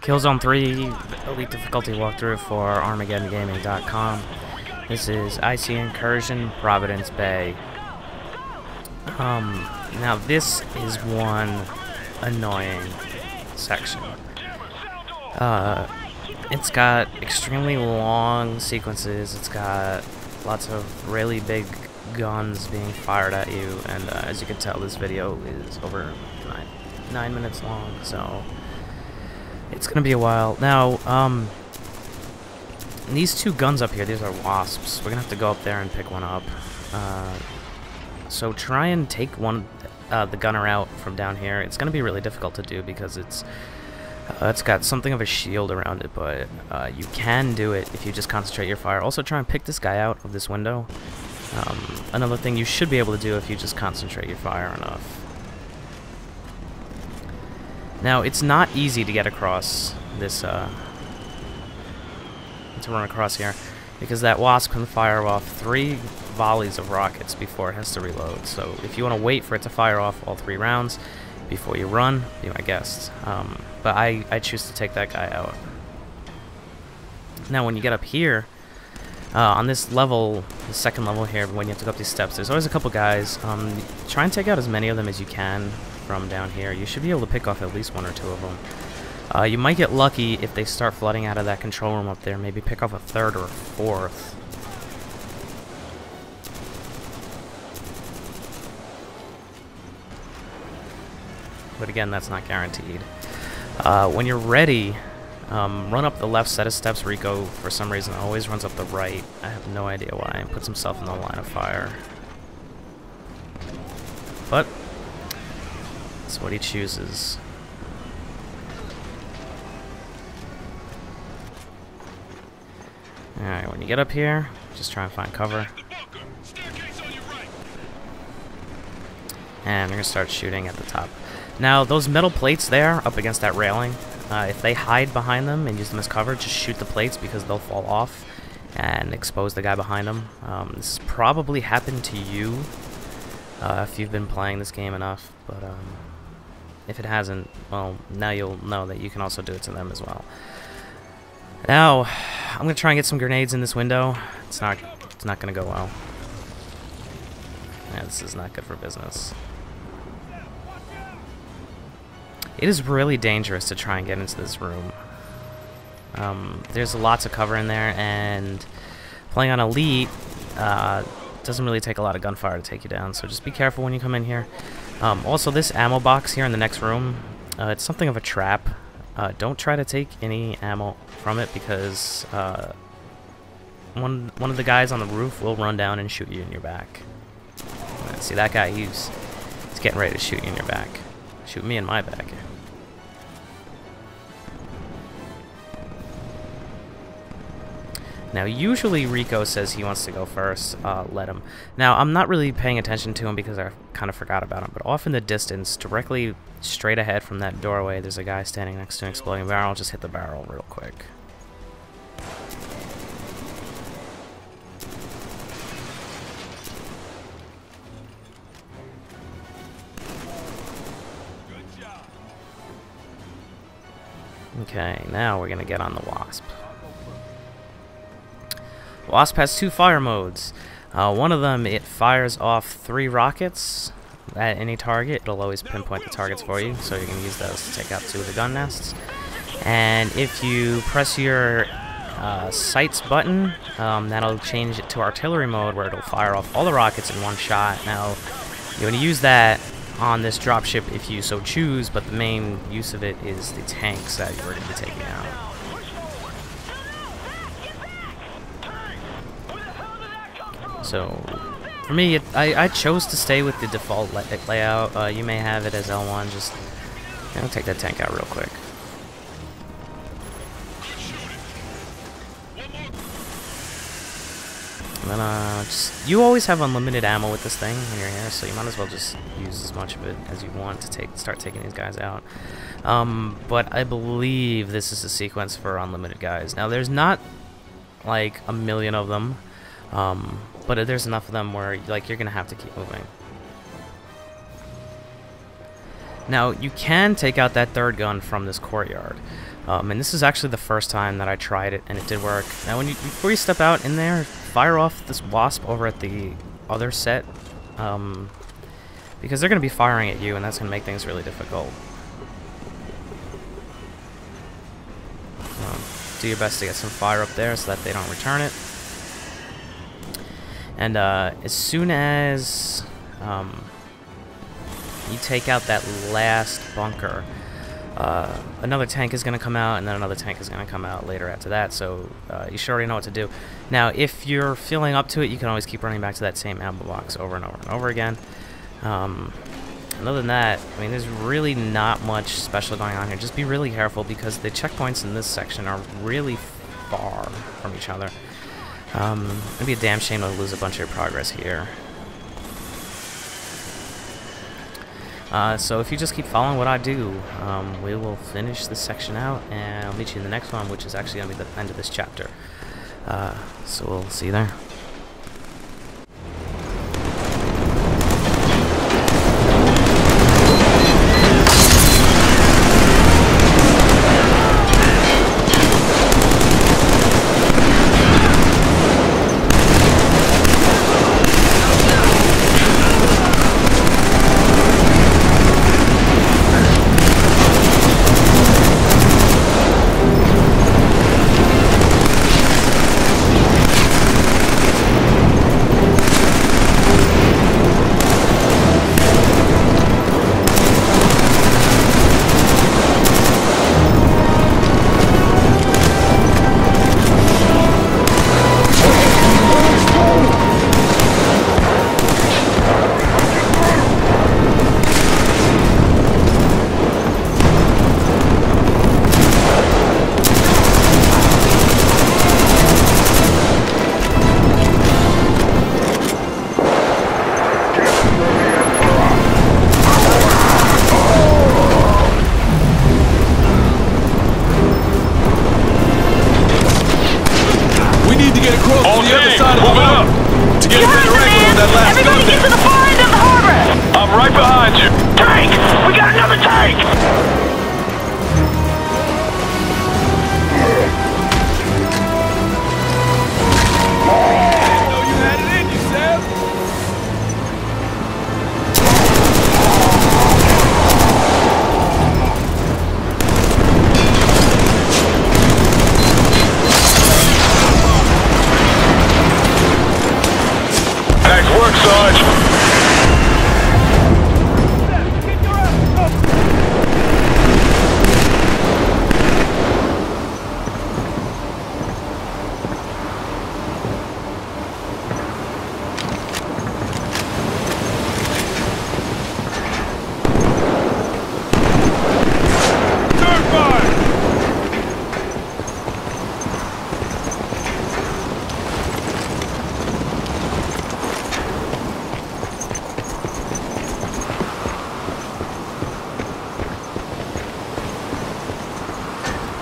Killzone 3 Elite Difficulty walkthrough for ArmageddonGaming.com. This is Icy Incursion, Providence Bay. Now this is one annoying section. It's got extremely long sequences. It's got lots of really big guns being fired at you, and as you can tell, this video is over 9 minutes long, so it's gonna be a while. Now, these two guns up here, these are wasps. We're gonna have to go up there and pick one up. So try and take the gunner out from down here. It's gonna be really difficult to do because it's got something of a shield around it, but you can do it if you just concentrate your fire. Also, try and pick this guy out of this window. Another thing you should be able to do if you just concentrate your fire enough. Now, it's not easy to get across this, to run across here, because that wasp can fire off 3 volleys of rockets before it has to reload. So if you want to wait for it to fire off all 3 rounds before you run, be my guest. But I choose to take that guy out. Now, when you get up here, on this level, the second level here, when you have to go up these steps, there's always a couple guys. Try and take out as many of them as you can from down here. You should be able to pick off at least 1 or 2 of them. You might get lucky if they start flooding out of that control room up there. Maybe pick off a 3rd or a 4th. But again, that's not guaranteed. When you're ready, run up the left set of steps. Rico, for some reason, always runs up the right. I have no idea why. And puts himself in the line of fire. But that's what he chooses. Alright, when you get up here, just try and find cover. And we're going to start shooting at the top. Now, those metal plates there, up against that railing, if they hide behind them and use them as cover, just shoot the plates because they'll fall off and expose the guy behind them. This has probably happened to you if you've been playing this game enough, but if it hasn't, well, now you'll know that you can also do it to them as well. Now, I'm going to try and get some grenades in this window. It's not going to go well. Yeah, this is not good for business. It is really dangerous to try and get into this room. There's lots of cover in there, and playing on Elite doesn't really take a lot of gunfire to take you down, so just be careful when you come in here. Also, this ammo box here in the next room, it's something of a trap. Don't try to take any ammo from it because one of the guys on the roof will run down and shoot you in your back. See that guy? He's getting ready to shoot you in your back. Shoot me in my back. Now, usually Rico says he wants to go first. Let him. Now, I'm not really paying attention to him because I kind of forgot about him, but off in the distance, directly straight ahead from that doorway, there's a guy standing next to an exploding barrel. Just hit the barrel real quick. Okay, now we're going to get on the Wasp. Wasp has 2 fire modes. One of them, it fires off 3 rockets at any target. It'll always pinpoint the targets for you, so you can use those to take out 2 of the gun nests. And if you press your sights button, that'll change it to artillery mode, where it'll fire off all the rockets in one shot. Now, you're going to use that on this dropship if you so choose, but the main use of it is the tanks that you're going to be taking out. So, for me, I chose to stay with the default layout. You may have it as L1. Just take that tank out real quick. And then, you always have unlimited ammo with this thing when you're here, so you might as well just use as much of it as you want to start taking these guys out. But I believe this is a sequence for unlimited guys. Now, there's not like a million of them. But there's enough of them where you're gonna have to keep moving. Now, you can take out that third gun from this courtyard. And this is actually the first time that I tried it, and it did work. Now, before you step out in there, fire off this wasp over at the other set, because they're going to be firing at you, and that's going to make things really difficult. Do your best to get some fire up there so that they don't return it. And as soon as you take out that last bunker, another tank is going to come out, and then another tank is going to come out later after that, so you should already know what to do. Now, if you're feeling up to it, you can always keep running back to that same ammo box over and over and over again. And other than that, I mean, there's really not much special going on here. Just be really careful, because the checkpoints in this section are really far from each other. It'd be a damn shame to lose a bunch of your progress here. So if you just keep following what I do, we will finish this section out, and I'll meet you in the next one, which is actually going to be the end of this chapter. So we'll see you there.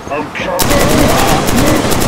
I'm coming!